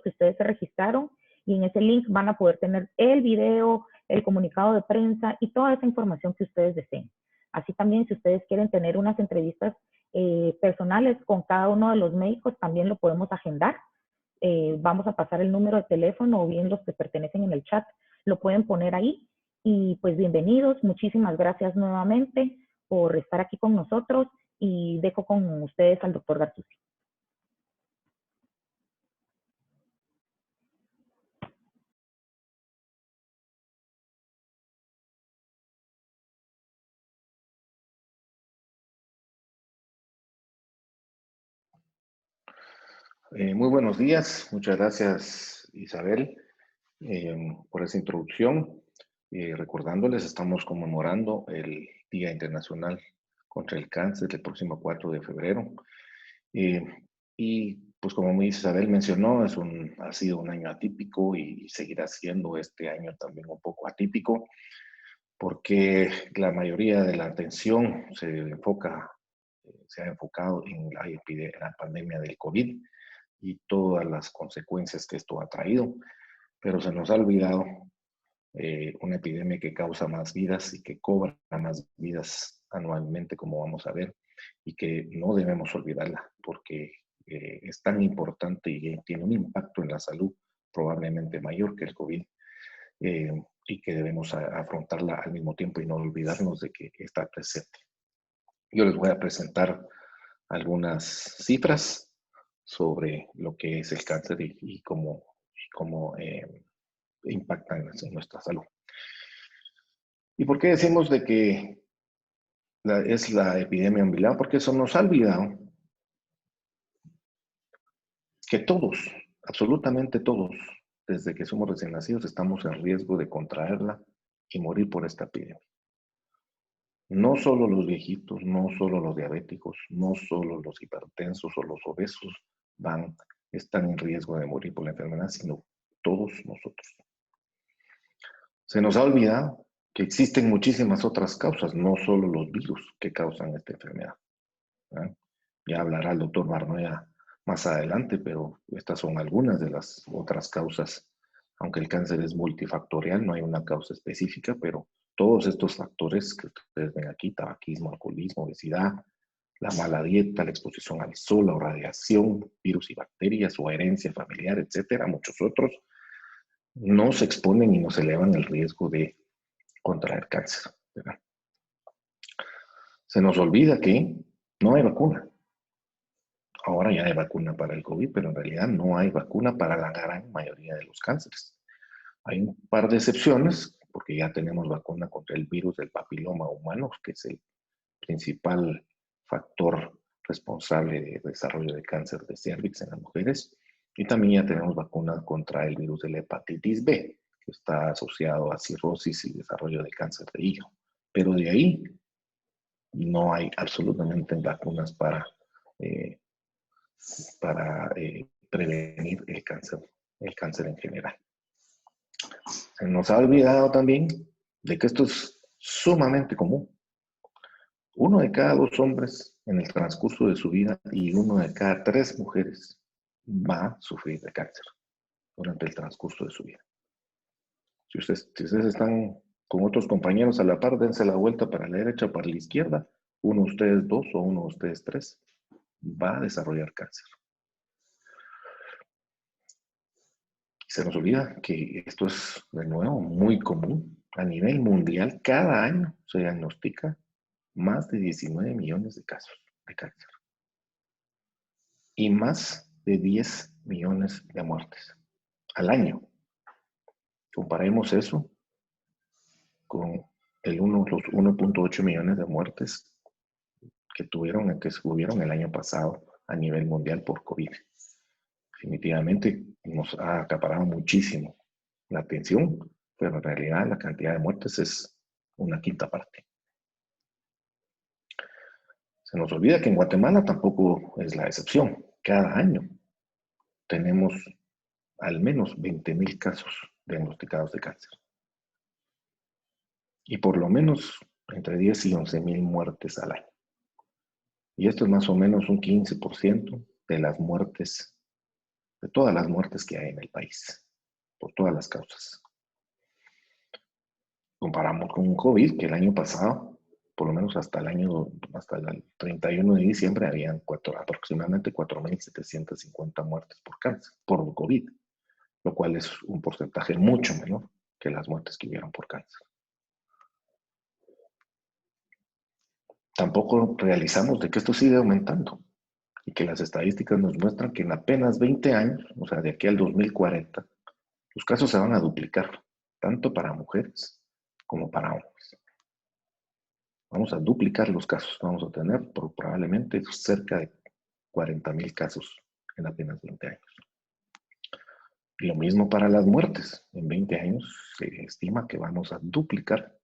que ustedes se registraron y en ese link van a poder tener el video, el comunicado de prensa y toda esa información que ustedes deseen. Así también, si ustedes quieren tener unas entrevistas personales con cada uno de los médicos, también lo podemos agendar. Vamos a pasar el número de teléfono o bien los que pertenecen en el chat lo pueden poner ahí. Y pues bienvenidos, muchísimas gracias nuevamente por estar aquí con nosotros y dejo con ustedes al doctor Gartusi. Muy buenos días, muchas gracias Isabel por esa introducción. Recordándoles, estamos conmemorando el Día Internacional contra el Cáncer el próximo 4 de febrero. Y pues como Isabel mencionó, ha sido un año atípico y seguirá siendo este año también un poco atípico porque la mayoría de la atención se ha enfocado en la pandemia del COVID y todas las consecuencias que esto ha traído, pero se nos ha olvidado una epidemia que causa más vidas y que cobra más vidas anualmente, como vamos a ver, y que no debemos olvidarla porque es tan importante y tiene un impacto en la salud probablemente mayor que el COVID, y que debemos afrontarla al mismo tiempo y no olvidarnos de que está presente. Yo les voy a presentar algunas cifras sobre lo que es el cáncer y cómo impacta en nuestra salud. ¿Y por qué decimos de que es la epidemia olvidada? Porque eso nos ha olvidado que todos, absolutamente todos, desde que somos recién nacidos, estamos en riesgo de contraerla y morir por esta epidemia. No solo los viejitos, no solo los diabéticos, no solo los hipertensos o los obesos están en riesgo de morir por la enfermedad, sino todos nosotros. Se nos ha olvidado que existen muchísimas otras causas, no solo los virus que causan esta enfermedad. Ya hablará el doctor Barnoya más adelante, pero estas son algunas de las otras causas. Aunque el cáncer es multifactorial, no hay una causa específica, pero todos estos factores que ustedes ven aquí, tabaquismo, alcoholismo, obesidad, la mala dieta, la exposición al sol, la radiación, virus y bacterias o herencia familiar, etcétera, muchos otros, nos exponen y nos elevan el riesgo de contraer cáncer, ¿verdad? Se nos olvida que no hay vacuna. Ahora ya hay vacuna para el COVID, pero en realidad no hay vacuna para la gran mayoría de los cánceres. Hay un par de excepciones, porque ya tenemos vacuna contra el virus del papiloma humano, que es el principal factor responsable de desarrollo de cáncer de cervix en las mujeres. Y también ya tenemos vacunas contra el virus de la hepatitis B, que está asociado a cirrosis y desarrollo de cáncer de hígado. Pero de ahí no hay absolutamente vacunas para prevenir el cáncer en general. Se nos ha olvidado también de que esto es sumamente común. 1 de cada 2 hombres en el transcurso de su vida y 1 de cada 3 mujeres va a sufrir de cáncer durante el transcurso de su vida. Si ustedes están con otros compañeros a la par, dense la vuelta para la derecha o para la izquierda. Uno de ustedes 2 o uno de ustedes 3 va a desarrollar cáncer. Se nos olvida que esto es, de nuevo, muy común. A nivel mundial, cada año se diagnostica más de 19 millones de casos de cáncer. Y más de 10 millones de muertes al año. Comparemos eso con los 1.8 millones de muertes que hubieron el año pasado a nivel mundial por COVID. Definitivamente nos ha acaparado muchísimo la atención, pero en realidad la cantidad de muertes es una quinta parte. Se nos olvida que en Guatemala tampoco es la excepción. Cada año tenemos al menos 20,000 casos diagnosticados de cáncer. Y por lo menos entre 10 y 11,000 muertes al año. Y esto es más o menos un 15% de las muertes de todas las muertes que hay en el país, por todas las causas. Comparamos con un COVID que el año pasado, por lo menos hasta el 31 de diciembre, habían aproximadamente 4.750 muertes por cáncer, por COVID, lo cual es un porcentaje mucho menor que las muertes que hubieron por cáncer. Tampoco realizamos de que esto sigue aumentando y que las estadísticas nos muestran que en apenas 20 años, o sea, de aquí al 2040, los casos se van a duplicar, tanto para mujeres como para hombres. Vamos a duplicar los casos, vamos a tener probablemente cerca de 40.000 casos en apenas 20 años. Y lo mismo para las muertes. En 20 años se estima que vamos a duplicar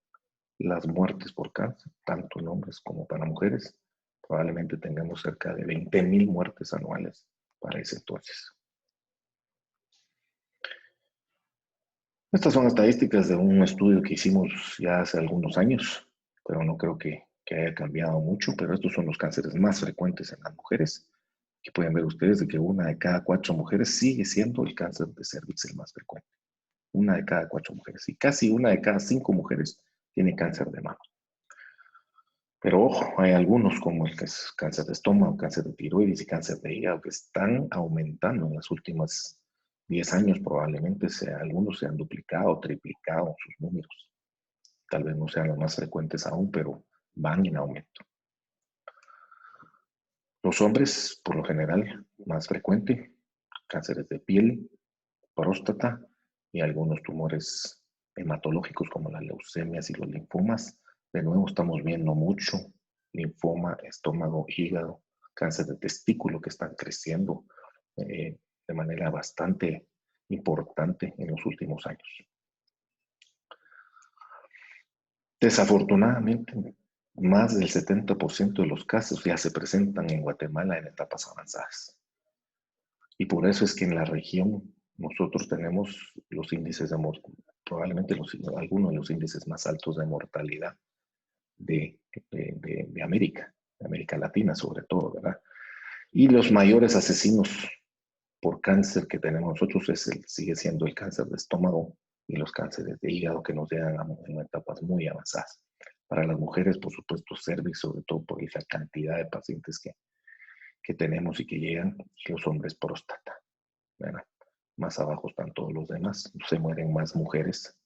las muertes por cáncer, tanto en hombres como para mujeres. Probablemente tengamos cerca de 20.000 muertes anuales para ese entonces. Estas son estadísticas de un estudio que hicimos ya hace algunos años, pero no creo que haya cambiado mucho, pero estos son los cánceres más frecuentes en las mujeres, que pueden ver ustedes de que 1 de cada 4 mujeres sigue siendo el cáncer de cervix el más frecuente. 1 de cada 4 mujeres, y casi 1 de cada 5 mujeres tiene cáncer de mama. Pero ojo, hay algunos como el que es cáncer de estómago, cáncer de tiroides y cáncer de hígado que están aumentando en las últimas 10 años. Probablemente algunos se han duplicado, triplicado sus números. Tal vez no sean los más frecuentes aún, pero van en aumento. Los hombres, por lo general, más frecuente, cánceres de piel, próstata y algunos tumores hematológicos como las leucemias y los linfomas. De nuevo estamos viendo mucho linfoma, estómago, hígado, cáncer de testículo que están creciendo de manera bastante importante en los últimos años. Desafortunadamente, más del 70% de los casos ya se presentan en Guatemala en etapas avanzadas. Y por eso es que en la región nosotros tenemos los índices de mortalidad, probablemente algunos de los índices más altos de mortalidad de América Latina sobre todo, ¿verdad? Y los mayores asesinos por cáncer que tenemos nosotros sigue siendo el cáncer de estómago y los cánceres de hígado que nos llegan en etapas muy avanzadas. Para las mujeres, por supuesto, cervix, sobre todo por esa cantidad de pacientes que tenemos y que llegan, y los hombres próstata, ¿verdad? Más abajo están todos los demás. Se mueren más mujeres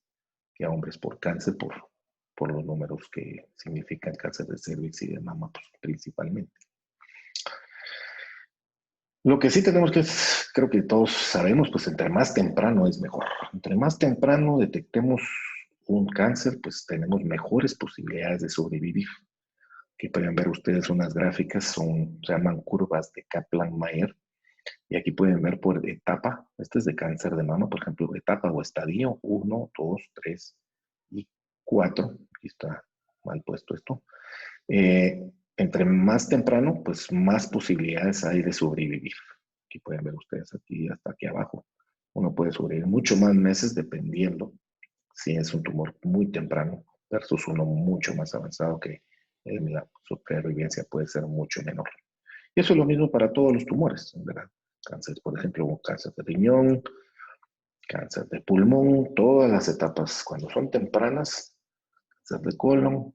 que hombres por cáncer, por los números que significan cáncer de cervix y de mama, pues, principalmente. Lo que sí tenemos que, creo que todos sabemos, pues entre más temprano es mejor. Entre más temprano detectemos un cáncer, pues tenemos mejores posibilidades de sobrevivir. Aquí pueden ver ustedes unas gráficas, se llaman curvas de Kaplan-Meier, y aquí pueden ver por etapa. Este es de cáncer de mama, por ejemplo, etapa o estadio 1, 2, 3 y 4. Aquí está mal puesto esto. Entre más temprano, pues más posibilidades hay de sobrevivir. Aquí pueden ver ustedes aquí hasta aquí abajo. Uno puede sobrevivir mucho más meses dependiendo si es un tumor muy temprano versus uno mucho más avanzado que la supervivencia puede ser mucho menor. Y eso es lo mismo para todos los tumores, ¿verdad? Cáncer, por ejemplo, cáncer de riñón, cáncer de pulmón, todas las etapas, cuando son tempranas, cáncer de colon,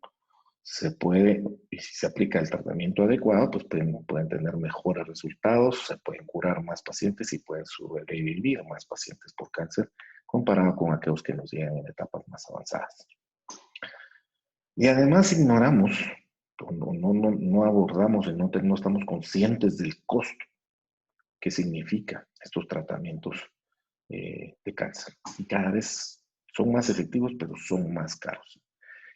se puede, y si se aplica el tratamiento adecuado, pues pueden tener mejores resultados, se pueden curar más pacientes y pueden sobrevivir más pacientes por cáncer comparado con aquellos que nos llegan en etapas más avanzadas. Y además ignoramos, no abordamos y no estamos conscientes del costo que significa estos tratamientos de cáncer. Y cada vez son más efectivos, pero son más caros.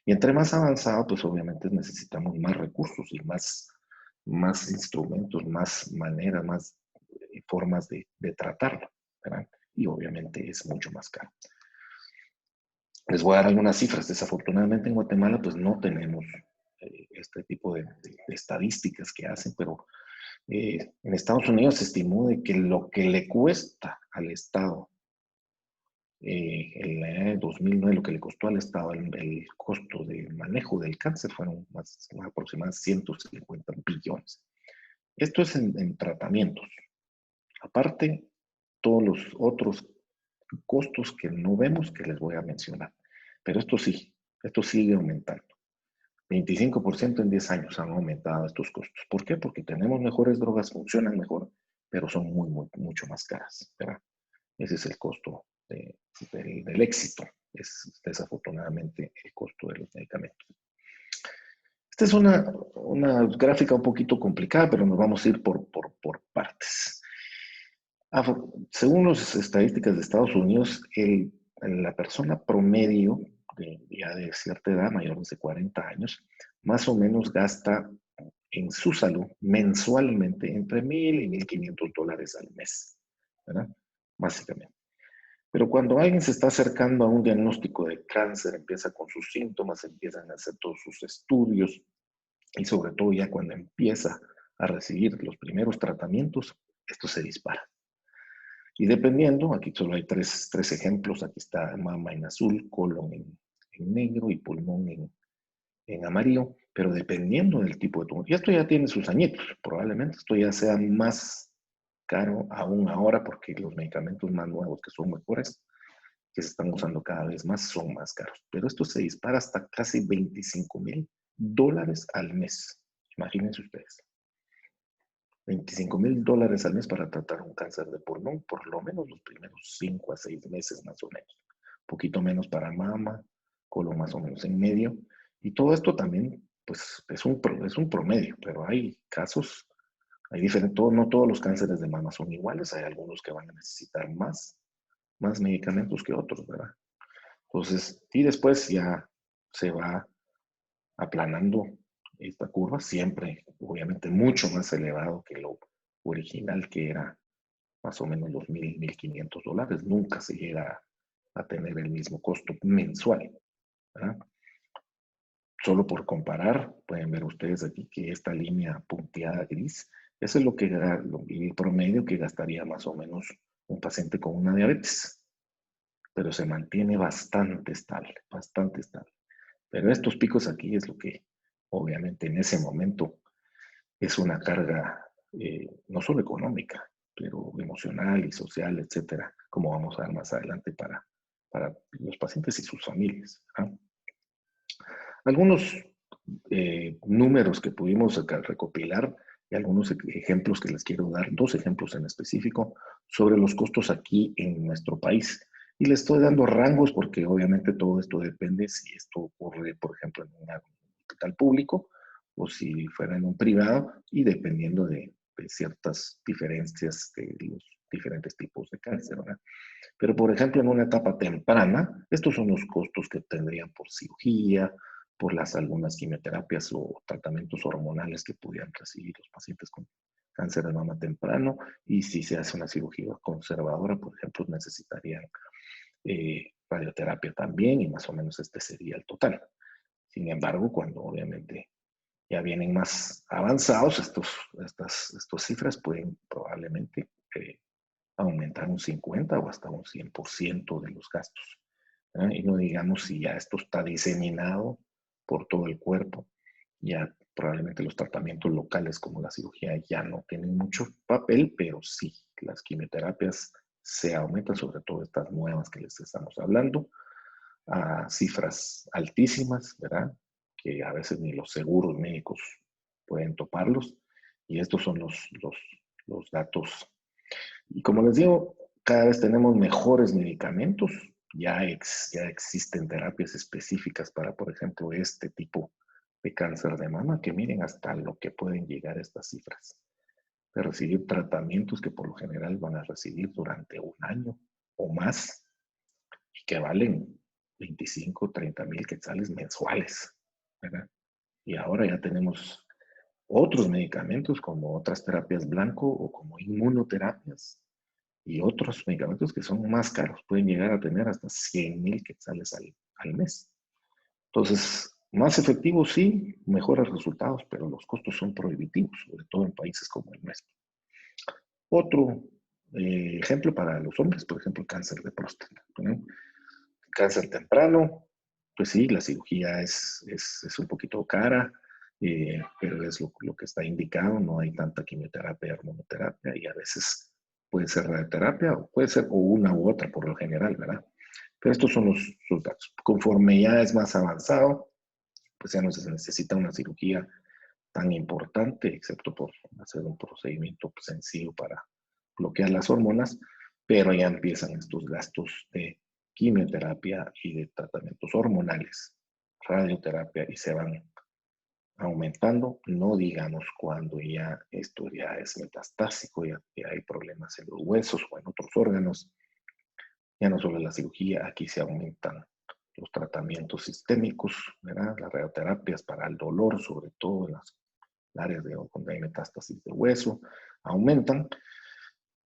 Y entre más avanzado, pues obviamente necesitamos más recursos y más instrumentos, más maneras, más formas de tratarlo, ¿verdad? Y obviamente es mucho más caro. Les voy a dar algunas cifras. Desafortunadamente en Guatemala pues no tenemos este tipo de estadísticas que hacen, pero en Estados Unidos se estimó de que lo que le cuesta al Estado en el año 2009, lo que le costó al Estado el costo de manejo del cáncer fueron aproximadamente 150 billones. Esto es en tratamientos. Aparte, todos los otros costos que no vemos que les voy a mencionar. Pero esto sigue aumentando. 25% en 10 años han aumentado estos costos. ¿Por qué? Porque tenemos mejores drogas, funcionan mejor, pero son mucho más caras, ¿verdad? Ese es el costo del éxito. Es desafortunadamente el costo de los medicamentos. Esta es una gráfica un poquito complicada, pero nos vamos a ir por partes. Según las estadísticas de Estados Unidos, la persona promedio ya de cierta edad, mayores de 40 años, más o menos gasta en su salud mensualmente entre $1,000 y $1,500 al mes, ¿verdad? Básicamente. Pero cuando alguien se está acercando a un diagnóstico de cáncer, empieza con sus síntomas, empiezan a hacer todos sus estudios y sobre todo ya cuando empieza a recibir los primeros tratamientos, esto se dispara. Y dependiendo, aquí solo hay tres ejemplos, aquí está mama en azul, colon en negro y pulmón en amarillo, pero dependiendo del tipo de tumor. Y esto ya tiene sus añitos, probablemente esto ya sea más caro aún ahora porque los medicamentos más nuevos que son mejores, que se están usando cada vez más, son más caros. Pero esto se dispara hasta casi $25,000 al mes. Imagínense ustedes. $25,000 al mes para tratar un cáncer de pulmón, por lo menos los primeros 5 a 6 meses más o menos. Un poquito menos para mama, colon más o menos en medio. Y todo esto también, pues, es un promedio, pero hay casos, hay diferentes, no todos los cánceres de mama son iguales, hay algunos que van a necesitar más medicamentos que otros, ¿verdad? Entonces, y después ya se va aplanando esta curva, siempre, obviamente, mucho más elevado que lo original, que era más o menos los $1,500. Nunca se llega a tener el mismo costo mensual, ¿verdad? Solo por comparar, pueden ver ustedes aquí que esta línea punteada gris, eso es el promedio que gastaría más o menos un paciente con una diabetes, pero se mantiene bastante estable, bastante estable. Pero estos picos aquí es lo que, obviamente, en ese momento es una carga no solo económica, pero emocional y social, etcétera, como vamos a ver más adelante para los pacientes y sus familias, ¿no? Algunos números que pudimos recopilar y algunos ejemplos que les quiero dar, 2 ejemplos en específico sobre los costos aquí en nuestro país. Y les estoy dando rangos porque obviamente todo esto depende si esto ocurre, por ejemplo, en un hospital público o si fuera en un privado y dependiendo de ciertas diferencias de los diferentes tipos de cáncer, ¿verdad? Pero, por ejemplo, en una etapa temprana, estos son los costos que tendrían por cirugía, por algunas quimioterapias o tratamientos hormonales que pudieran recibir los pacientes con cáncer de mama temprano. Y si se hace una cirugía conservadora, por ejemplo, necesitarían radioterapia también y más o menos este sería el total. Sin embargo, cuando obviamente ya vienen más avanzados, estas cifras pueden probablemente aumentar un 50 o hasta un 100% de los gastos, ¿verdad? Y no digamos si ya esto está diseminado por todo el cuerpo, ya probablemente los tratamientos locales como la cirugía ya no tienen mucho papel, pero sí, las quimioterapias se aumentan, sobre todo estas nuevas que les estamos hablando, a cifras altísimas, ¿verdad? Que a veces ni los seguros médicos pueden toparlos. Y estos son los datos. Y como les digo, cada vez tenemos mejores medicamentos. Ya existen terapias específicas para, por ejemplo, este tipo de cáncer de mama, que miren hasta lo que pueden llegar estas cifras. De recibir tratamientos que por lo general van a recibir durante un año o más y que valen 25, 30 mil quetzales mensuales, ¿verdad? Y ahora ya tenemos otros medicamentos como otras terapias blanco o como inmunoterapias y otros medicamentos que son más caros, pueden llegar a tener hasta 100,000 quetzales al mes. Entonces, más efectivos sí, mejores resultados, pero los costos son prohibitivos, sobre todo en países como el nuestro. Otro ejemplo para los hombres, por ejemplo, cáncer de próstata, ¿no? Cáncer temprano, pues sí, la cirugía es un poquito cara, pero es lo que está indicado, no hay tanta quimioterapia, hormonoterapia, y a veces puede ser radioterapia, o puede ser o una u otra por lo general, ¿verdad? Pero estos son los datos. Conforme ya es más avanzado, pues ya no se necesita una cirugía tan importante, excepto por hacer un procedimiento sencillo para bloquear las hormonas, pero ya empiezan estos gastos de quimioterapia y de tratamientos hormonales, radioterapia, y se van aumentando, no digamos cuando ya esto ya es metastásico, ya hay problemas en los huesos o en otros órganos, ya no solo la cirugía, aquí se aumentan los tratamientos sistémicos, ¿verdad? Las radioterapias para el dolor, sobre todo en las áreas donde hay metástasis de hueso, aumentan.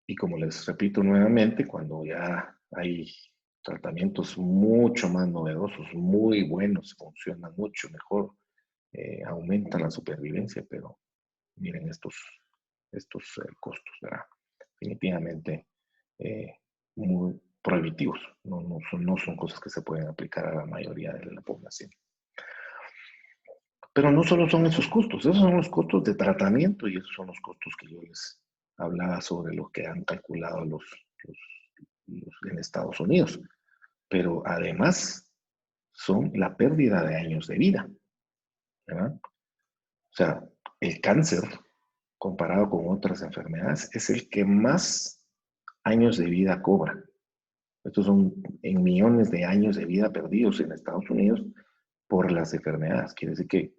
Y como les repito nuevamente, cuando ya hay tratamientos mucho más novedosos, muy buenos, funcionan mucho mejor, aumentan la supervivencia, pero miren estos costos, ¿verdad? Definitivamente muy prohibitivos, no son cosas que se pueden aplicar a la mayoría de la población. Pero no solo son esos son los costos de tratamiento y esos son los costos que yo les hablaba sobre lo que han calculado en Estados Unidos. Pero además son la pérdida de años de vida, ¿verdad? O sea, el cáncer, comparado con otras enfermedades, es el que más años de vida cobra. Estos son en millones de años de vida perdidos en Estados Unidos por las enfermedades. Quiere decir que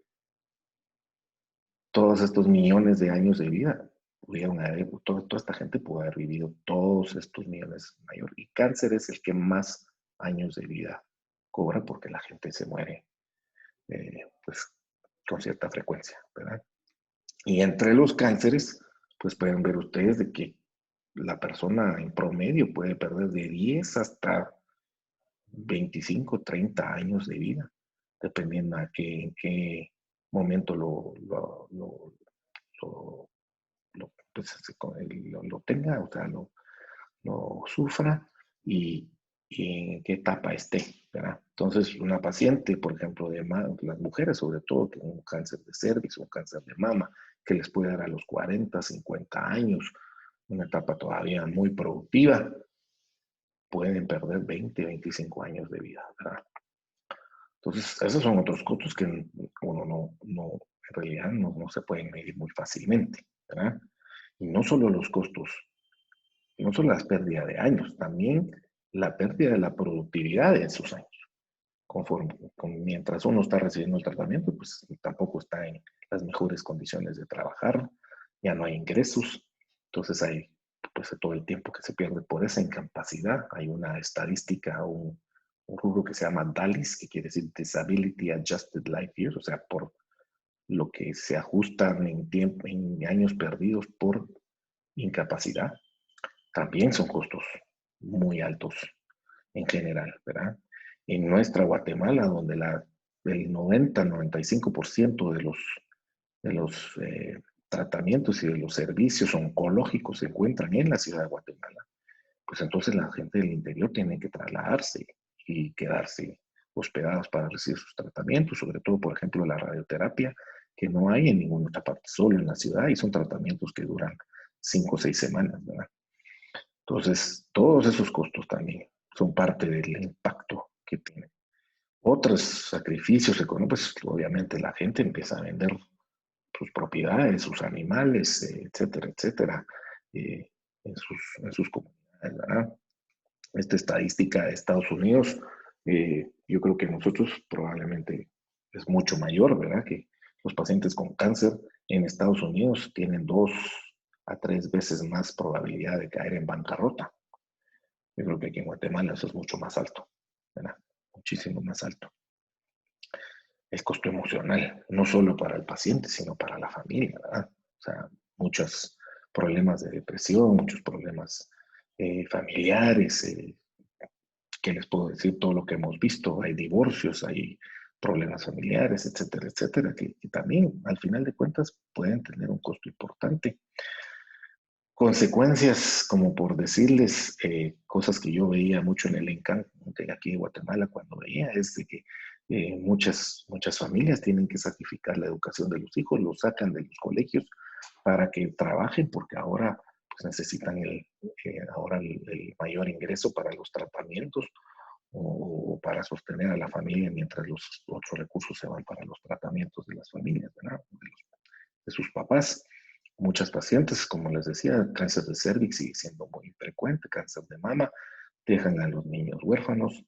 todos estos millones de años de vida pudieron haber, toda esta gente pudo haber vivido todos estos millones mayor. Y cáncer es el que más años de vida cobra porque la gente se muere pues con cierta frecuencia, ¿verdad? Y entre los cánceres, pues pueden ver ustedes de que la persona en promedio puede perder de 10 hasta 25, 30 años de vida, dependiendo en qué momento pues, lo tenga, o sea, lo sufra y en qué etapa esté, ¿verdad? Entonces, una paciente, por ejemplo, las mujeres sobre todo, que un cáncer de cervix o un cáncer de mama, que les puede dar a los 40, 50 años, una etapa todavía muy productiva, pueden perder 20, 25 años de vida, ¿verdad? Entonces, esos son otros costos que uno en realidad no se pueden medir muy fácilmente, ¿verdad? Y no solo los costos, no solo las pérdidas de años, también la pérdida de la productividad de esos años. Mientras uno está recibiendo el tratamiento, pues tampoco está en las mejores condiciones de trabajar, ya no hay ingresos, entonces hay pues todo el tiempo que se pierde por esa incapacidad. Hay una estadística, un rubro que se llama DALYs, que quiere decir Disability Adjusted Life Years, o sea, por lo que se ajustan en años perdidos por incapacidad, también son costos muy altos en general, ¿verdad? En nuestra Guatemala, donde el 90-95% de los tratamientos y de los servicios oncológicos se encuentran en la ciudad de Guatemala, pues entonces la gente del interior tiene que trasladarse y quedarse hospedados para recibir sus tratamientos, sobre todo, por ejemplo, la radioterapia, que no hay en ninguna otra parte, solo en la ciudad, y son tratamientos que duran 5 o 6 semanas, ¿verdad? Entonces, todos esos costos también son parte del impacto que tienen. Otros sacrificios económicos, pues obviamente la gente empieza a vender sus propiedades, sus animales, etcétera, etcétera, eh, en sus comunidades, ¿verdad? Esta estadística de Estados Unidos, yo creo que nosotros probablemente es mucho mayor, ¿verdad? Que los pacientes con cáncer en Estados Unidos tienen 2 a 3 veces más probabilidad de caer en bancarrota. Yo creo que aquí en Guatemala eso es mucho más alto, ¿verdad? Muchísimo más alto. El costo emocional, no solo para el paciente, sino para la familia, ¿verdad? O sea, muchos problemas de depresión, muchos problemas familiares, ¿qué les puedo decir? Todo lo que hemos visto, hay divorcios, hay problemas familiares, etcétera, etcétera, que también al final de cuentas pueden tener un costo importante. Consecuencias, como por decirles, cosas que yo veía mucho en el encanto de aquí de Guatemala cuando veía, es de que muchas familias tienen que sacrificar la educación de los hijos, los sacan de los colegios para que trabajen, porque ahora pues necesitan ahora el mayor ingreso para los tratamientos o para sostener a la familia mientras los otros recursos se van para los tratamientos de las familias, ¿verdad? De sus papás. Muchas pacientes, como les decía, cáncer de cervix sigue siendo muy frecuente, cáncer de mama, dejan a los niños huérfanos.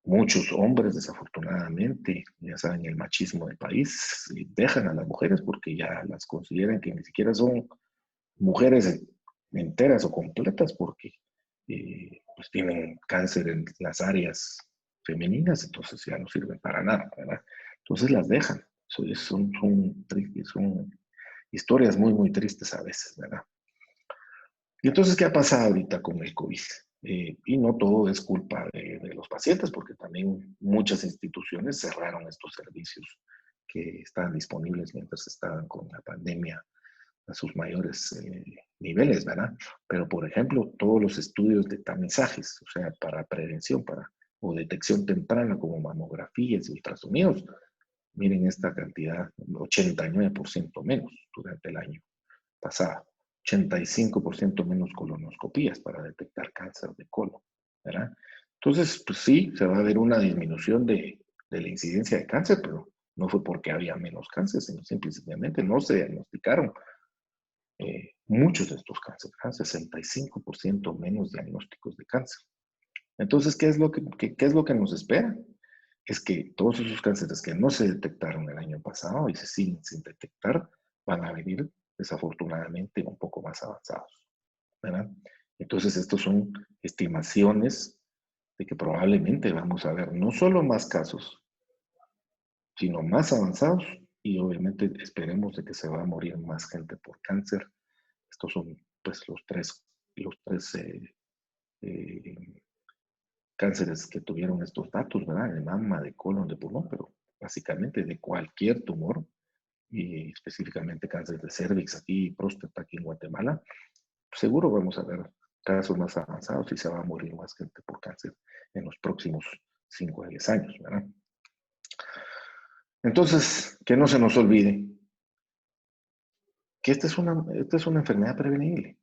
Muchos hombres, desafortunadamente, ya saben, el machismo del país, dejan a las mujeres porque ya las consideran que ni siquiera son mujeres enteras o completas porque pues tienen cáncer en las áreas femeninas, entonces ya no sirven para nada, ¿verdad? Entonces las dejan. Son historias muy, muy tristes a veces, ¿verdad? Y entonces, ¿qué ha pasado ahorita con el COVID? Y no todo es culpa de los pacientes, porque también muchas instituciones cerraron estos servicios que estaban disponibles mientras estaban con la pandemia a sus mayores niveles, ¿verdad? Pero, por ejemplo, todos los estudios de tamizajes, o sea, para prevención o detección temprana, como mamografías y ultrasonidos, miren esta cantidad, 89% menos durante el año pasado, 85% menos colonoscopías para detectar cáncer de colon, ¿verdad? Entonces, pues sí, se va a ver una disminución de la incidencia de cáncer, pero no fue porque había menos cáncer, sino simplemente no se diagnosticaron muchos de estos cánceres, 65% menos diagnósticos de cáncer. Entonces, ¿qué es lo que nos espera? Es que todos esos cánceres que no se detectaron el año pasado y se siguen sin detectar, van a venir desafortunadamente un poco más avanzados, ¿verdad? Entonces, estos son estimaciones de que probablemente vamos a ver no solo más casos, sino más avanzados y obviamente esperemos de que se va a morir más gente por cáncer. Estos son pues los tres eh, cánceres que tuvieron estos datos, ¿verdad? De mama, de colon, de pulmón, pero básicamente de cualquier tumor, y específicamente cáncer de cervix aquí, próstata aquí en Guatemala, seguro vamos a ver casos más avanzados y se va a morir más gente por cáncer en los próximos 5 a 10 años, ¿verdad? Entonces, que no se nos olvide que esta es una enfermedad prevenible.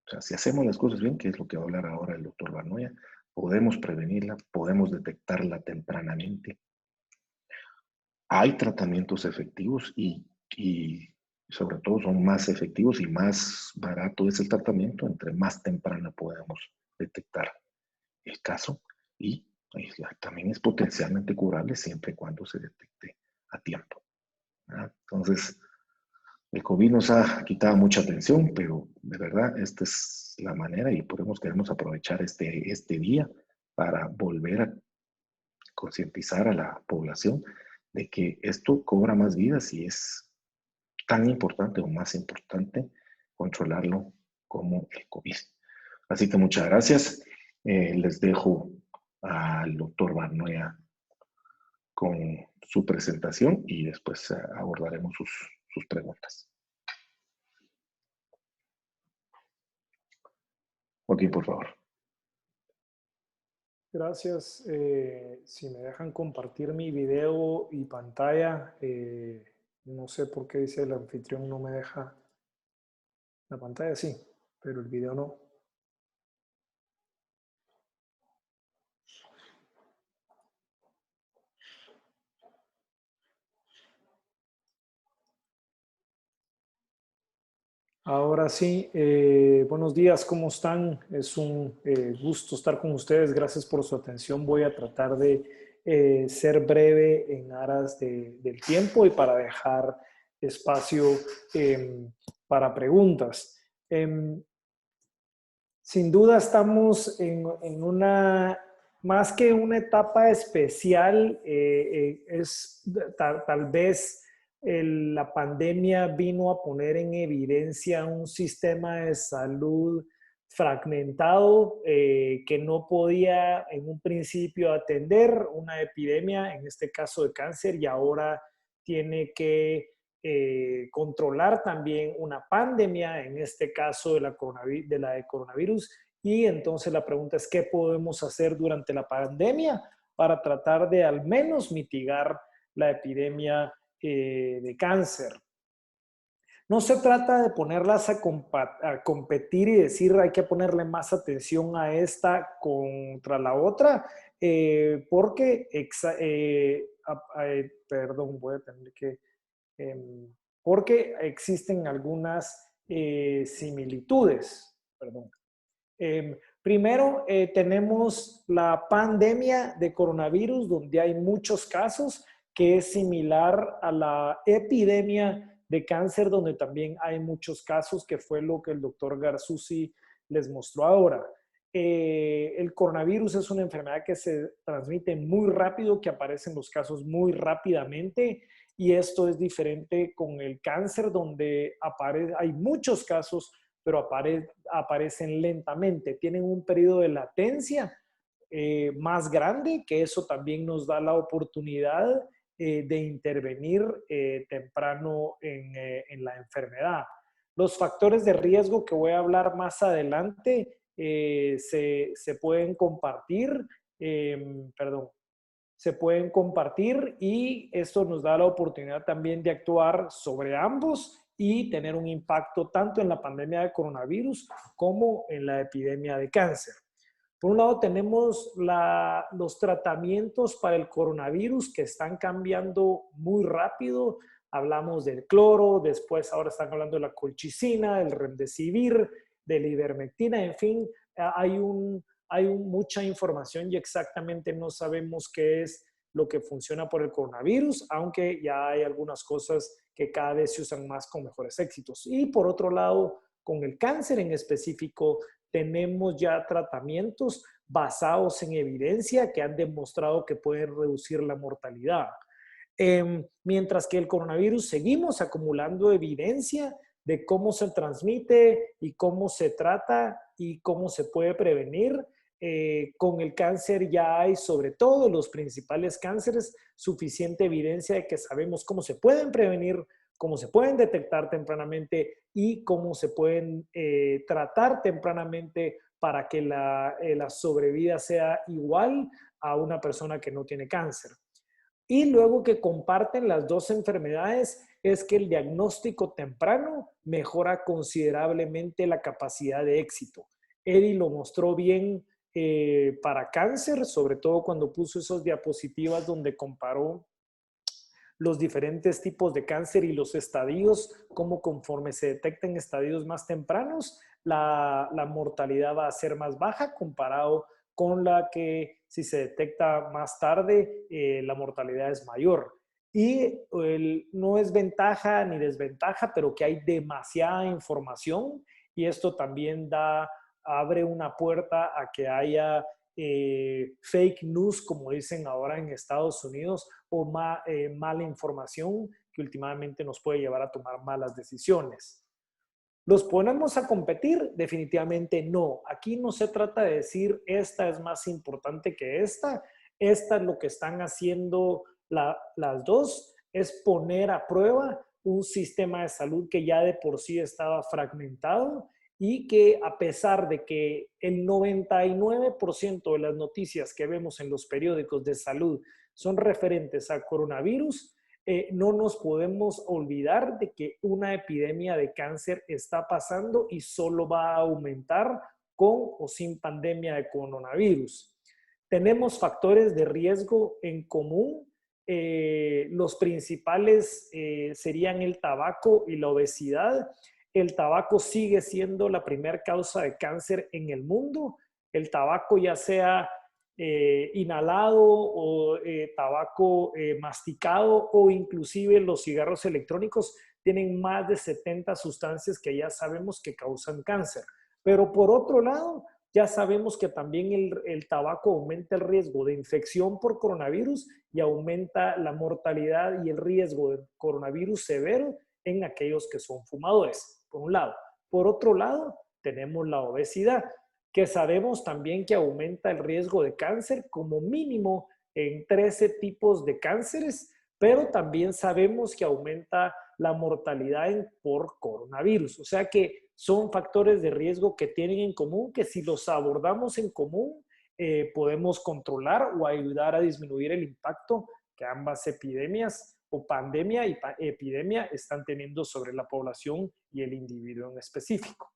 O sea, si hacemos las cosas bien, que es lo que va a hablar ahora el doctor Barnoya, podemos prevenirla, podemos detectarla tempranamente. Hay tratamientos efectivos y sobre todo son más efectivos y más barato es el tratamiento entre más temprano podemos detectar el caso y también es potencialmente curable siempre y cuando se detecte a tiempo, ¿verdad? Entonces, el COVID nos ha quitado mucha atención, pero de verdad esta es la manera y queremos aprovechar este día para volver a concientizar a la población de que esto cobra más vidas y es tan importante o más importante controlarlo como el COVID. Así que muchas gracias. Les dejo al doctor Barnoya con su presentación y después abordaremos sus preguntas. Joaquín, por favor. Gracias. Si me dejan compartir mi video y pantalla, no sé por qué dice el anfitrión no me deja. La pantalla sí, pero el video no. Ahora sí, buenos días, ¿cómo están? Es un gusto estar con ustedes, gracias por su atención. Voy a tratar de ser breve en aras del tiempo y para dejar espacio para preguntas. Sin duda estamos en una, más que una etapa especial, es tal vez la pandemia vino a poner en evidencia un sistema de salud fragmentado que no podía en un principio atender una epidemia, en este caso de cáncer, y ahora tiene que controlar también una pandemia, en este caso de la de coronavirus. Y entonces la pregunta es, ¿qué podemos hacer durante la pandemia para tratar de al menos mitigar la epidemia de cáncer? No se trata de ponerlas a competir y decir hay que ponerle más atención a esta contra la otra, porque, perdón, voy a tener que, porque existen algunas similitudes. Perdón. Primero, tenemos la pandemia de coronavirus, donde hay muchos casos, que es similar a la epidemia de cáncer, donde también hay muchos casos, que fue lo que el doctor Garzouzi les mostró ahora. El coronavirus es una enfermedad que se transmite muy rápido, que aparecen los casos muy rápidamente, y esto es diferente con el cáncer, donde hay muchos casos, pero aparecen lentamente, tienen un periodo de latencia más grande, que eso también nos da la oportunidad de intervenir temprano en la enfermedad. Los factores de riesgo que voy a hablar más adelante se pueden compartir, se pueden compartir, y esto nos da la oportunidad también de actuar sobre ambos y tener un impacto tanto en la pandemia de coronavirus como en la epidemia de cáncer. Por un lado tenemos los tratamientos para el coronavirus, que están cambiando muy rápido. Hablamos del cloro, después ahora están hablando de la colchicina, del remdesivir, de la ivermectina, en fin, hay mucha información y exactamente no sabemos qué es lo que funciona por el coronavirus, aunque ya hay algunas cosas que cada vez se usan más con mejores éxitos. Y por otro lado, con el cáncer en específico, tenemos ya tratamientos basados en evidencia que han demostrado que pueden reducir la mortalidad. Mientras que el coronavirus seguimos acumulando evidencia de cómo se transmite y cómo se trata y cómo se puede prevenir. Con el cáncer ya hay, sobre todo los principales cánceres, suficiente evidencia de que sabemos cómo se pueden prevenir, cómo se pueden detectar tempranamente y cómo se pueden tratar tempranamente para que la sobrevida sea igual a una persona que no tiene cáncer. Y luego que comparten las dos enfermedades es que el diagnóstico temprano mejora considerablemente la capacidad de éxito. Eddie lo mostró bien para cáncer, sobre todo cuando puso esas diapositivas donde comparó los diferentes tipos de cáncer y los estadios, como conforme se detectan estadios más tempranos, la mortalidad va a ser más baja comparado con la que si se detecta más tarde, la mortalidad es mayor. Y no es ventaja ni desventaja, pero que hay demasiada información, y esto también abre una puerta a que haya fake news, como dicen ahora en Estados Unidos, o mala información que últimamente nos puede llevar a tomar malas decisiones. ¿Los ponemos a competir? Definitivamente no. Aquí no se trata de decir esta es más importante que esta. Esta es lo que están haciendo las dos, es poner a prueba un sistema de salud que ya de por sí estaba fragmentado, y que a pesar de que el 99% de las noticias que vemos en los periódicos de salud son referentes al coronavirus, no nos podemos olvidar de que una epidemia de cáncer está pasando y solo va a aumentar con o sin pandemia de coronavirus. Tenemos factores de riesgo en común. Los principales serían el tabaco y la obesidad. El tabaco sigue siendo la primera causa de cáncer en el mundo. El tabaco, ya sea inhalado o tabaco masticado, o inclusive los cigarros electrónicos, tienen más de 70 sustancias que ya sabemos que causan cáncer. Pero por otro lado, ya sabemos que también el tabaco aumenta el riesgo de infección por coronavirus y aumenta la mortalidad y el riesgo de coronavirus severo en aquellos que son fumadores, por un lado. Por otro lado, tenemos la obesidad, que sabemos también que aumenta el riesgo de cáncer como mínimo en 13 tipos de cánceres, pero también sabemos que aumenta la mortalidad por coronavirus. O sea que son factores de riesgo que tienen en común, que si los abordamos en común, podemos controlar o ayudar a disminuir el impacto que ambas epidemias o pandemia y epidemia están teniendo sobre la población y el individuo en específico.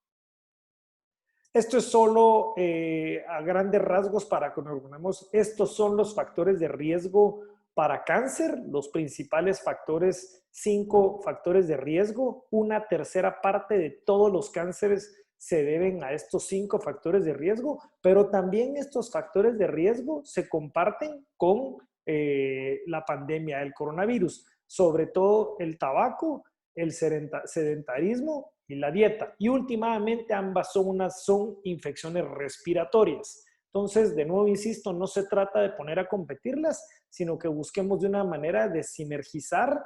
Esto es solo a grandes rasgos para que nos organizemos. Estos son los factores de riesgo para cáncer, los principales factores, 5 factores de riesgo. Una tercera parte de todos los cánceres se deben a estos 5 factores de riesgo, pero también estos factores de riesgo se comparten con la pandemia del coronavirus, sobre todo el tabaco, el sedentarismo y la dieta. Y últimamente ambas son infecciones respiratorias. Entonces, de nuevo insisto, no se trata de poner a competirlas, sino que busquemos de una manera de sinergizar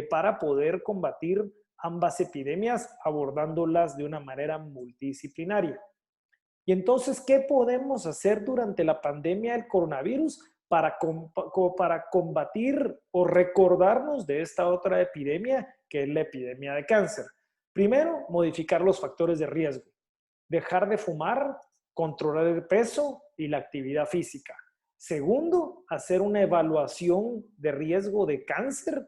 para poder combatir ambas epidemias, abordándolas de una manera multidisciplinaria. Y entonces, ¿qué podemos hacer durante la pandemia del coronavirus para combatir o recordarnos de esta otra epidemia, que es la epidemia de cáncer? Primero, modificar los factores de riesgo. Dejar de fumar, controlar el peso y la actividad física. Segundo, hacer una evaluación de riesgo de cáncer,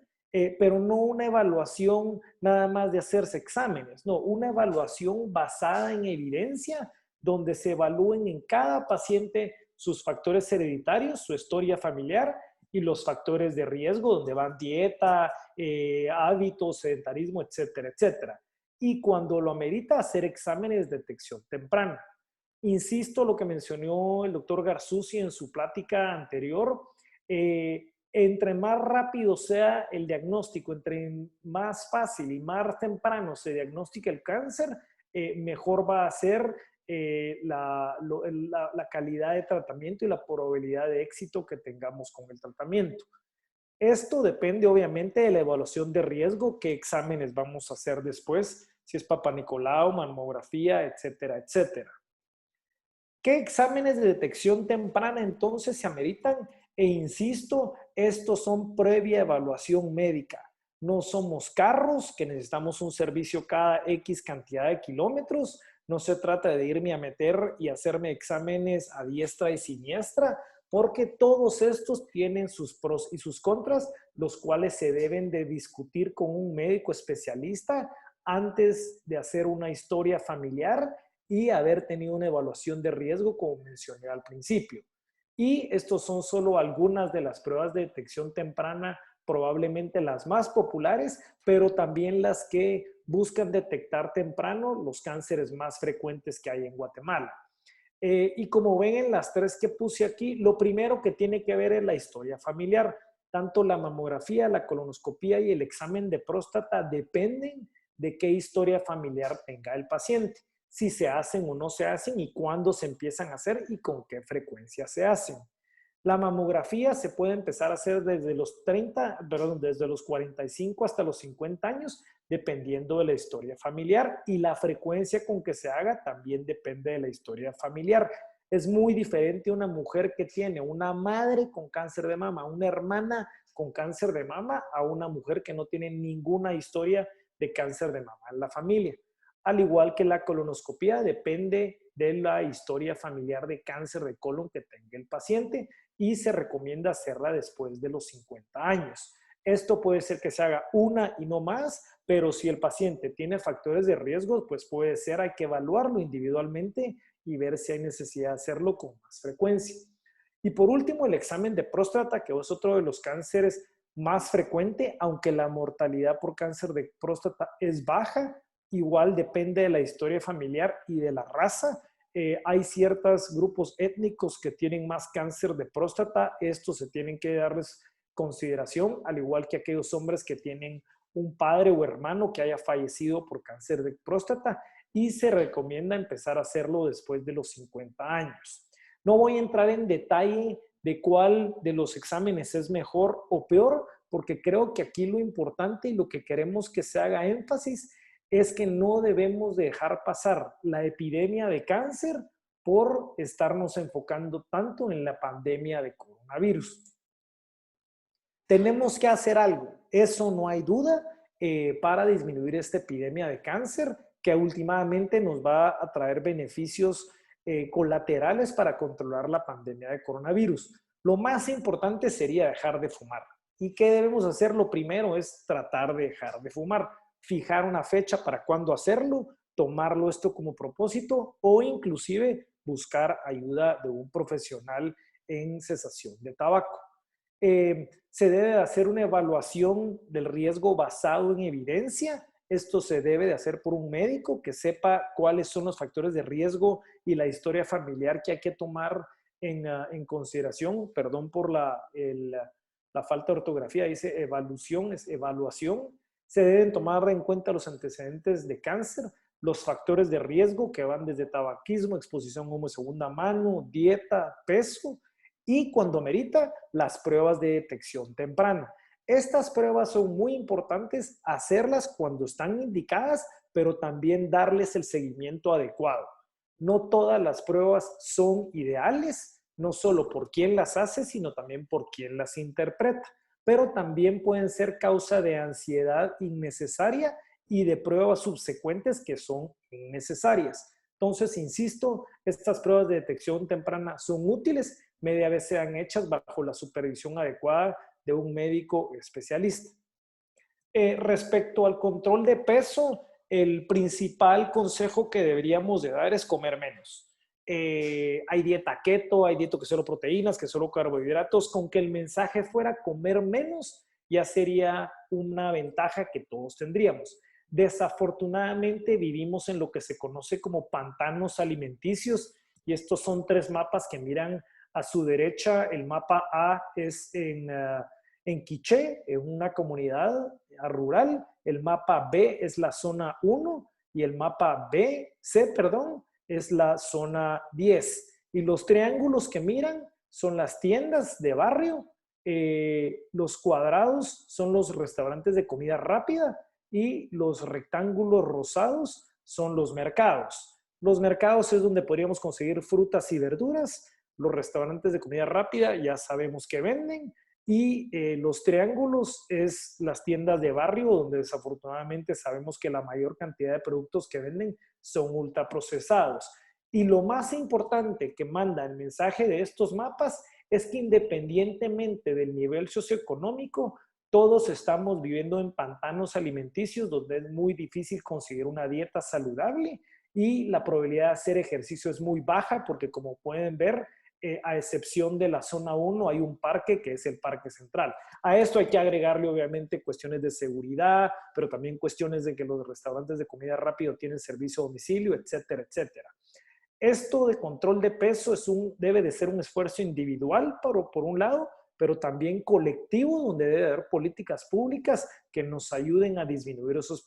pero no una evaluación nada más de hacerse exámenes, no, una evaluación basada en evidencia donde se evalúen en cada paciente sus factores hereditarios, su historia familiar y los factores de riesgo, donde van dieta, hábitos, sedentarismo, etcétera, etcétera. Y cuando lo amerita, hacer exámenes de detección temprana. Insisto lo que mencionó el doctor Garzouzi en su plática anterior, entre más rápido sea el diagnóstico, entre más fácil y más temprano se diagnostique el cáncer, mejor va a ser la calidad de tratamiento y la probabilidad de éxito que tengamos con el tratamiento. Esto depende obviamente de la evaluación de riesgo, qué exámenes vamos a hacer después, si es Papa Nicolau, mamografía, etcétera, etcétera. ¿Qué exámenes de detección temprana entonces se ameritan? E insisto, estos son previa evaluación médica. No somos carros que necesitamos un servicio cada X cantidad de kilómetros. No se trata de irme a meter y hacerme exámenes a diestra y siniestra, porque todos estos tienen sus pros y sus contras, los cuales se deben de discutir con un médico especialista antes de hacer una historia familiar y haber tenido una evaluación de riesgo, como mencioné al principio. Y estos son solo algunas de las pruebas de detección temprana, probablemente las más populares, pero también las que buscan detectar temprano los cánceres más frecuentes que hay en Guatemala. Y como ven en las 3 que puse aquí, lo primero que tiene que ver es la historia familiar. Tanto la mamografía, la colonoscopía y el examen de próstata dependen de qué historia familiar tenga el paciente, si se hacen o no se hacen y cuándo se empiezan a hacer y con qué frecuencia se hacen. La mamografía se puede empezar a hacer desde desde los 45 hasta los 50 años, dependiendo de la historia familiar, y la frecuencia con que se haga también depende de la historia familiar. Es muy diferente una mujer que tiene una madre con cáncer de mama, una hermana con cáncer de mama, a una mujer que no tiene ninguna historia de cáncer de mama en la familia. Al igual que la colonoscopía, depende de la historia familiar de cáncer de colon que tenga el paciente y se recomienda hacerla después de los 50 años. Esto puede ser que se haga una y no más, pero si el paciente tiene factores de riesgo, pues puede ser, hay que evaluarlo individualmente y ver si hay necesidad de hacerlo con más frecuencia. Y por último, el examen de próstata, que es otro de los cánceres más frecuente, aunque la mortalidad por cáncer de próstata es baja, igual depende de la historia familiar y de la raza. Hay ciertos grupos étnicos que tienen más cáncer de próstata. Estos se tienen que darles consideración, al igual que aquellos hombres que tienen un padre o hermano que haya fallecido por cáncer de próstata, y se recomienda empezar a hacerlo después de los 50 años. No voy a entrar en detalle de cuál de los exámenes es mejor o peor, porque creo que aquí lo importante y lo que queremos que se haga énfasis es que no debemos dejar pasar la epidemia de cáncer por estarnos enfocando tanto en la pandemia de coronavirus. Tenemos que hacer algo, eso no hay duda, para disminuir esta epidemia de cáncer que últimamente nos va a traer beneficios colaterales para controlar la pandemia de coronavirus. Lo más importante sería dejar de fumar. ¿Y qué debemos hacer? Lo primero es tratar de dejar de fumar, fijar una fecha para cuándo hacerlo, tomarlo esto como propósito o inclusive buscar ayuda de un profesional en cesación de tabaco. Se debe hacer una evaluación del riesgo basado en evidencia. Esto se debe de hacer por un médico que sepa cuáles son los factores de riesgo y la historia familiar que hay que tomar en consideración. Perdón por la falta de ortografía, dice evaluación, es evaluación. Se deben tomar en cuenta los antecedentes de cáncer, los factores de riesgo que van desde tabaquismo, exposición a humo de segunda mano, dieta, peso y cuando amerita, las pruebas de detección temprana. Estas pruebas son muy importantes hacerlas cuando están indicadas, pero también darles el seguimiento adecuado. No todas las pruebas son ideales, no solo por quién las hace, sino también por quién las interpreta, pero también pueden ser causa de ansiedad innecesaria y de pruebas subsecuentes que son innecesarias. Entonces, insisto, estas pruebas de detección temprana son útiles, media vez sean hechas bajo la supervisión adecuada de un médico especialista. Respecto al control de peso, el principal consejo que deberíamos de dar es comer menos. Hay dieta keto, hay dieta que solo proteínas, que solo carbohidratos. Con que el mensaje fuera comer menos, ya sería una ventaja que todos tendríamos. Desafortunadamente vivimos en lo que se conoce como pantanos alimenticios y estos son 3 mapas que miran a su derecha. El mapa A es en Quiché, en una comunidad rural. El mapa B es la zona 1 y el mapa C, es la zona 10. Y los triángulos que miran son las tiendas de barrio, los cuadrados son los restaurantes de comida rápida y los rectángulos rosados son los mercados. Los mercados es donde podríamos conseguir frutas y verduras. Los restaurantes de comida rápida ya sabemos que venden. Y los triángulos es las tiendas de barrio, donde desafortunadamente sabemos que la mayor cantidad de productos que venden son ultraprocesados. Y lo más importante que manda el mensaje de estos mapas es que independientemente del nivel socioeconómico, todos estamos viviendo en pantanos alimenticios donde es muy difícil conseguir una dieta saludable y la probabilidad de hacer ejercicio es muy baja porque, como pueden ver, a excepción de la zona 1, hay un parque que es el Parque Central. A esto hay que agregarle obviamente cuestiones de seguridad, pero también cuestiones de que los restaurantes de comida rápida tienen servicio a domicilio, etcétera, etcétera. Esto de control de peso debe de ser un esfuerzo individual por un lado, pero también colectivo, donde debe haber políticas públicas que nos ayuden a disminuir esos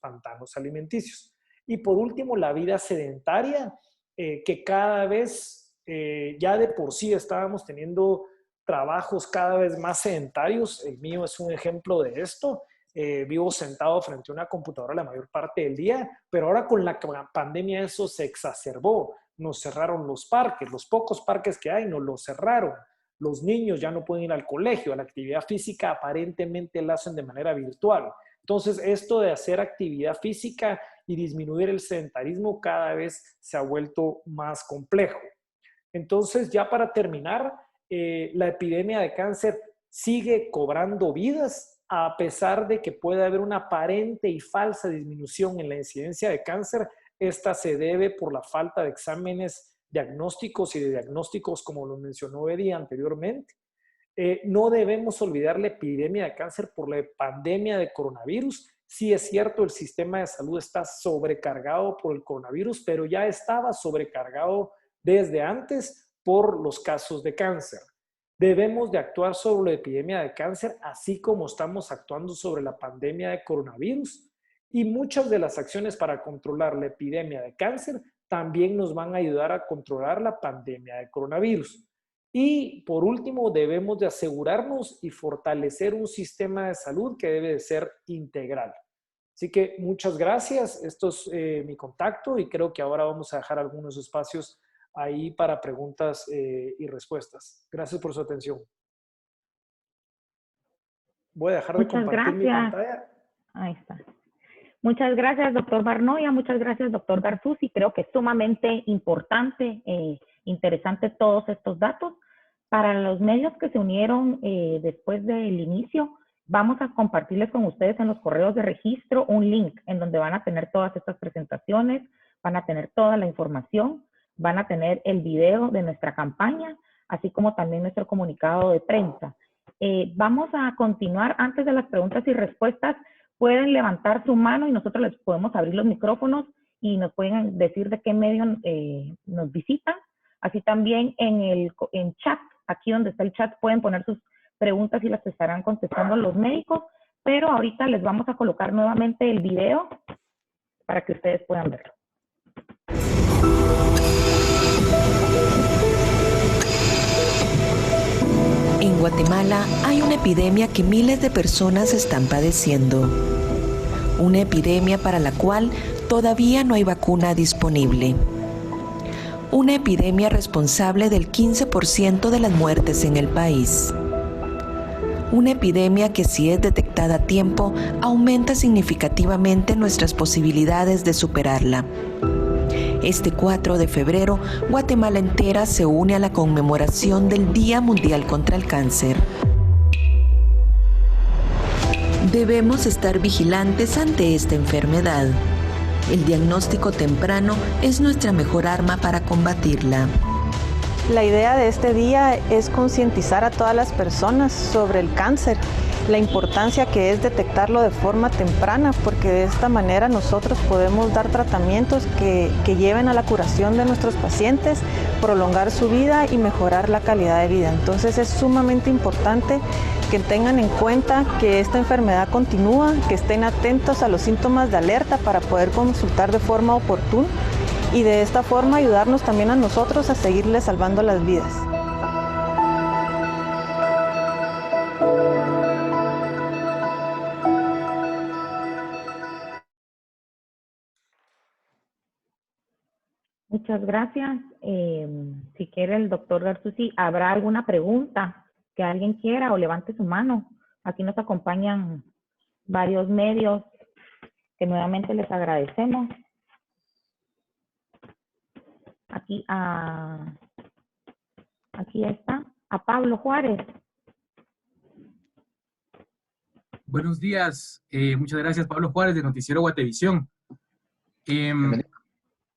pantanos alimenticios. Y por último, la vida sedentaria, que cada vez ya de por sí estábamos teniendo trabajos cada vez más sedentarios. El mío es un ejemplo de esto. Vivo sentado frente a una computadora la mayor parte del día, pero ahora con la pandemia eso se exacerbó. Nos cerraron los parques, los pocos parques que hay nos los cerraron. Los niños ya no pueden ir al colegio, la actividad física aparentemente la hacen de manera virtual. Entonces, esto de hacer actividad física y disminuir el sedentarismo cada vez se ha vuelto más complejo. Entonces, ya para terminar, la epidemia de cáncer sigue cobrando vidas a pesar de que puede haber una aparente y falsa disminución en la incidencia de cáncer. Esta se debe por la falta de exámenes diagnósticos y de diagnósticos, como lo mencionó Eddie anteriormente. No debemos olvidar la epidemia de cáncer por la pandemia de coronavirus. Sí es cierto, el sistema de salud está sobrecargado por el coronavirus, pero ya estaba sobrecargado desde antes por los casos de cáncer. Debemos de actuar sobre la epidemia de cáncer, así como estamos actuando sobre la pandemia de coronavirus. Y muchas de las acciones para controlar la epidemia de cáncer también nos van a ayudar a controlar la pandemia de coronavirus. Y por último, debemos de asegurarnos y fortalecer un sistema de salud que debe de ser integral. Así que muchas gracias. Esto es mi contacto y creo que ahora vamos a dejar algunos espacios ahí para preguntas y respuestas. Gracias por su atención. Voy a dejar de compartir mi pantalla. Ahí está. Muchas gracias, doctor Barnoya. Muchas gracias, doctor Garzúzzi. Creo que es sumamente importante, interesante todos estos datos Para los medios que se unieron después del inicio, vamos a compartirles con ustedes en los correos de registro un link en donde van a tener todas estas presentaciones, van a tener toda la información, van a tener el video de nuestra campaña, así como también nuestro comunicado de prensa. Vamos a continuar. Antes de las preguntas y respuestas, pueden levantar su mano y nosotros les podemos abrir los micrófonos y nos pueden decir de qué medio nos visitan. Así también en chat, aquí donde está el chat, pueden poner sus preguntas y las estarán contestando los médicos, pero ahorita les vamos a colocar nuevamente el video para que ustedes puedan verlo. En Guatemala hay una epidemia que miles de personas están padeciendo. Una epidemia para la cual todavía no hay vacuna disponible. Una epidemia responsable del 15% de las muertes en el país. Una epidemia que, si es detectada a tiempo, aumenta significativamente nuestras posibilidades de superarla. Este 4 de febrero, Guatemala entera se une a la conmemoración del Día Mundial contra el Cáncer. Debemos estar vigilantes ante esta enfermedad. El diagnóstico temprano es nuestra mejor arma para combatirla. La idea de este día es concientizar a todas las personas sobre el cáncer, la importancia que es detectarlo de forma temprana, porque de esta manera nosotros podemos dar tratamientos que lleven a la curación de nuestros pacientes, prolongar su vida y mejorar la calidad de vida. Entonces es sumamente importante que tengan en cuenta que esta enfermedad continúa, que estén atentos a los síntomas de alerta para poder consultar de forma oportuna y de esta forma ayudarnos también a nosotros a seguirle salvando las vidas. Muchas gracias. Si quiere el doctor Garzouzi, ¿habrá alguna pregunta que alguien quiera o levante su mano? Aquí nos acompañan varios medios que nuevamente les agradecemos. Aquí está, a Pablo Juárez. Buenos días, muchas gracias. Pablo Juárez de Noticiero Guatevisión.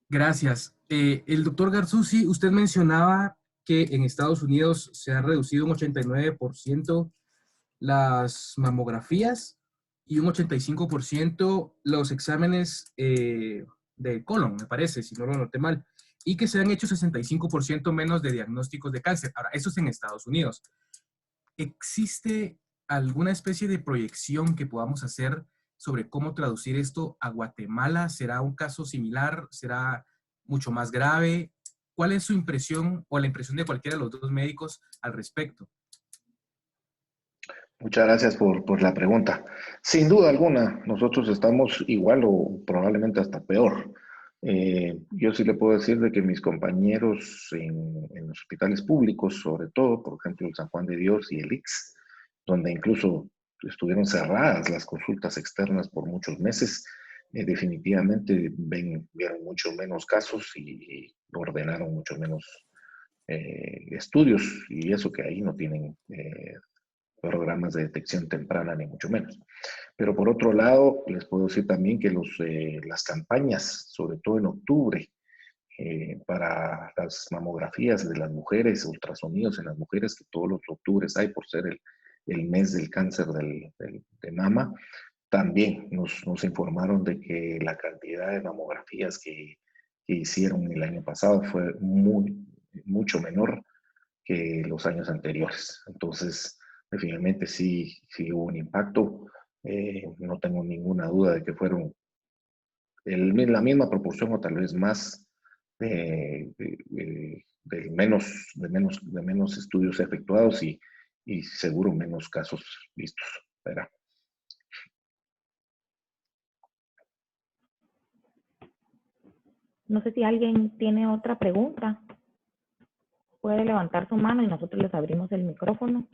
Gracias. El doctor Garzouzi, usted mencionaba que en Estados Unidos se han reducido un 89% las mamografías y un 85% los exámenes de colon, me parece, si no lo noté mal, y que se han hecho 65% menos de diagnósticos de cáncer. Ahora, eso es en Estados Unidos. ¿Existe alguna especie de proyección que podamos hacer sobre cómo traducir esto a Guatemala? ¿Será un caso similar? ¿Será mucho más grave? ¿Cuál es su impresión o la impresión de cualquiera de los dos médicos al respecto? Muchas gracias por la pregunta. Sin duda alguna, nosotros estamos igual o probablemente hasta peor. Yo sí le puedo decir de que mis compañeros en los hospitales públicos, sobre todo, por ejemplo, el San Juan de Dios y el IX, donde incluso estuvieron cerradas las consultas externas por muchos meses, definitivamente vieron mucho menos casos y ordenaron mucho menos estudios, y eso que ahí no tienen programas de detección temprana, ni mucho menos. Pero por otro lado, les puedo decir también que las campañas, sobre todo en octubre, para las mamografías de las mujeres, ultrasonidos en las mujeres, que todos los octubres hay por ser el mes del cáncer de mama, también nos informaron de que la cantidad de mamografías que hicieron el año pasado fue mucho menor que los años anteriores. Entonces, definitivamente sí hubo un impacto. No tengo ninguna duda de que fueron la misma proporción o tal vez más de menos estudios efectuados y seguro menos casos vistos, ¿verdad? No sé si alguien tiene otra pregunta. Puede levantar su mano y nosotros les abrimos el micrófono.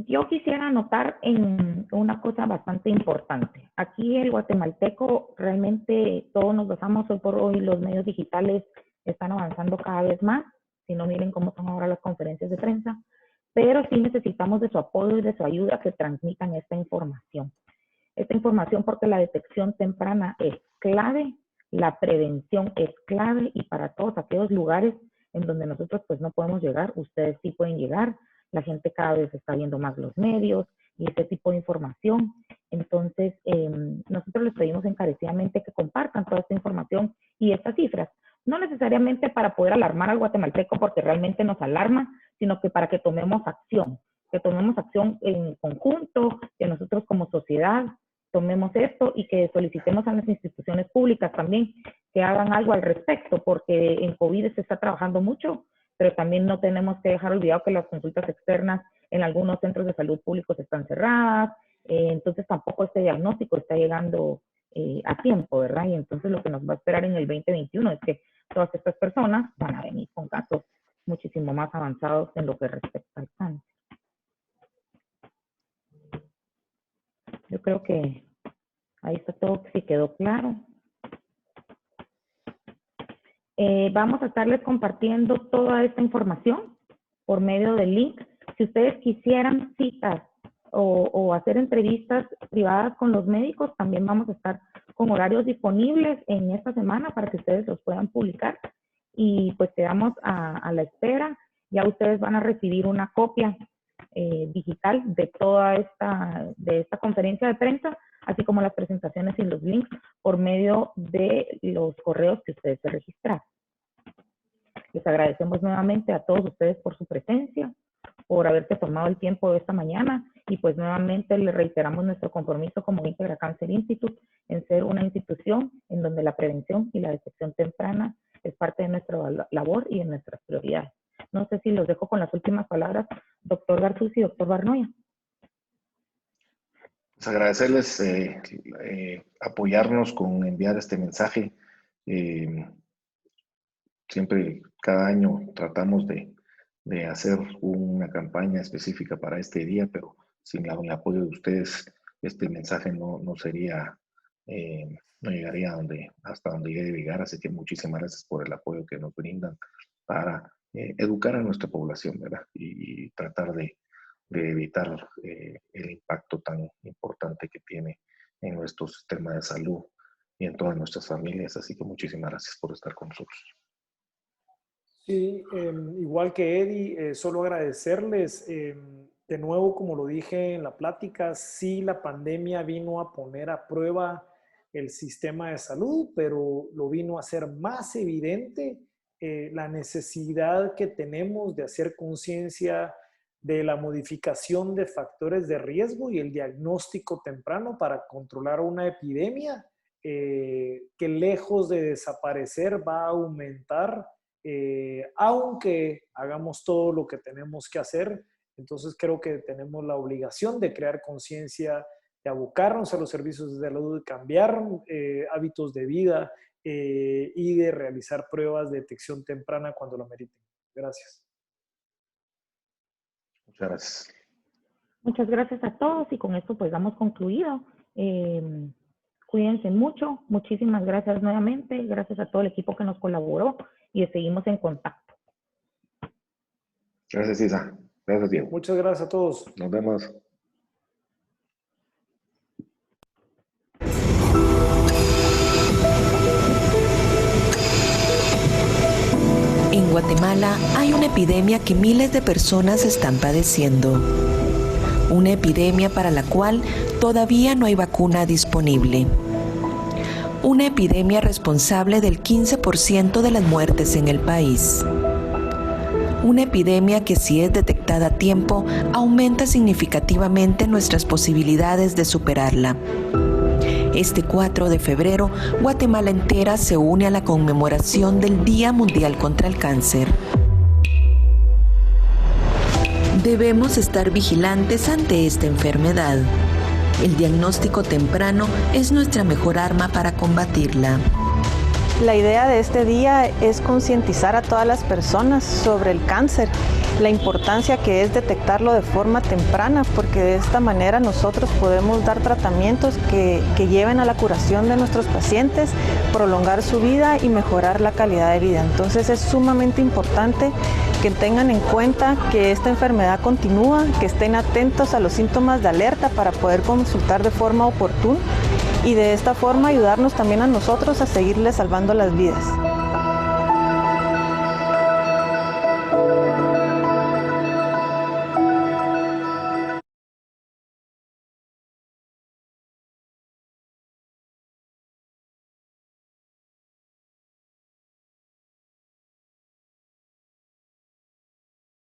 Yo quisiera anotar en una cosa bastante importante. Aquí el guatemalteco, realmente todos nos basamos hoy por hoy los medios digitales están avanzando cada vez más. Si no, miren cómo son ahora las conferencias de prensa. Pero sí necesitamos de su apoyo y de su ayuda que transmitan esta información. Esta información porque la detección temprana es clave, la prevención es clave y para todos aquellos lugares en donde nosotros pues no podemos llegar, ustedes sí pueden llegar. La gente cada vez está viendo más los medios y este tipo de información. Entonces, nosotros les pedimos encarecidamente que compartan toda esta información y estas cifras. No necesariamente para poder alarmar al guatemalteco porque realmente nos alarma, sino que para que tomemos acción en conjunto, que nosotros como sociedad tomemos esto y que solicitemos a las instituciones públicas también que hagan algo al respecto, porque en COVID se está trabajando mucho, pero también no tenemos que dejar olvidado que las consultas externas en algunos centros de salud públicos están cerradas, entonces tampoco este diagnóstico está llegando a tiempo, ¿verdad? Y entonces lo que nos va a esperar en el 2021 es que todas estas personas van a venir con casos muchísimo más avanzados en lo que respecta al cáncer. Yo creo que ahí está todo, si quedó claro. Vamos a estarles compartiendo toda esta información por medio del link. Si ustedes quisieran citas o hacer entrevistas privadas con los médicos, también vamos a estar con horarios disponibles en esta semana para que ustedes los puedan publicar. Y pues quedamos a la espera. Ya ustedes van a recibir una copia digital de toda esta conferencia de prensa, así como las presentaciones y los links por medio de los correos que ustedes se registraron. Les agradecemos nuevamente a todos ustedes por su presencia, por haberse tomado el tiempo de esta mañana y pues nuevamente les reiteramos nuestro compromiso como Integra Cancer Institute en ser una institución en donde la prevención y la detección temprana es parte de nuestra labor y de nuestras prioridades. No sé si los dejo con las últimas palabras, doctor Garzús y doctor Barnoya. Pues agradecerles apoyarnos con enviar este mensaje. Siempre, cada año tratamos de hacer una campaña específica para este día, pero sin el apoyo de ustedes, este mensaje no llegaría hasta donde debe llegar. Así que muchísimas gracias por el apoyo que nos brindan para educar a nuestra población, ¿verdad? Y tratar de evitar el impacto tan importante que tiene en nuestro sistema de salud y en todas nuestras familias. Así que muchísimas gracias por estar con nosotros. Sí, igual que Eddie, solo agradecerles. De nuevo, como lo dije en la plática, sí la pandemia vino a poner a prueba el sistema de salud, pero lo vino a hacer más evidente la necesidad que tenemos de hacer conciencia de la modificación de factores de riesgo y el diagnóstico temprano para controlar una epidemia que lejos de desaparecer va a aumentar, aunque hagamos todo lo que tenemos que hacer. Entonces creo que tenemos la obligación de crear conciencia, de abocarnos a los servicios de salud, de cambiar hábitos de vida y de realizar pruebas de detección temprana cuando lo meriten. Gracias. Muchas gracias. Muchas gracias a todos y con esto pues damos concluido. Cuídense mucho. Muchísimas gracias nuevamente. Gracias a todo el equipo que nos colaboró y seguimos en contacto. Gracias, Isa. Gracias, Diego. Muchas gracias a todos. Nos vemos. En Guatemala hay una epidemia que miles de personas están padeciendo. Una epidemia para la cual todavía no hay vacuna disponible. Una epidemia responsable del 15% de las muertes en el país. Una epidemia que, si es detectada a tiempo, aumenta significativamente nuestras posibilidades de superarla. Este 4 de febrero, Guatemala entera se une a la conmemoración del Día Mundial contra el Cáncer. Debemos estar vigilantes ante esta enfermedad. El diagnóstico temprano es nuestra mejor arma para combatirla. La idea de este día es concientizar a todas las personas sobre el cáncer, la importancia que es detectarlo de forma temprana, porque de esta manera nosotros podemos dar tratamientos que lleven a la curación de nuestros pacientes, prolongar su vida y mejorar la calidad de vida. Entonces es sumamente importante que tengan en cuenta que esta enfermedad continúa, que estén atentos a los síntomas de alerta para poder consultar de forma oportuna y de esta forma ayudarnos también a nosotros a seguirle salvando las vidas.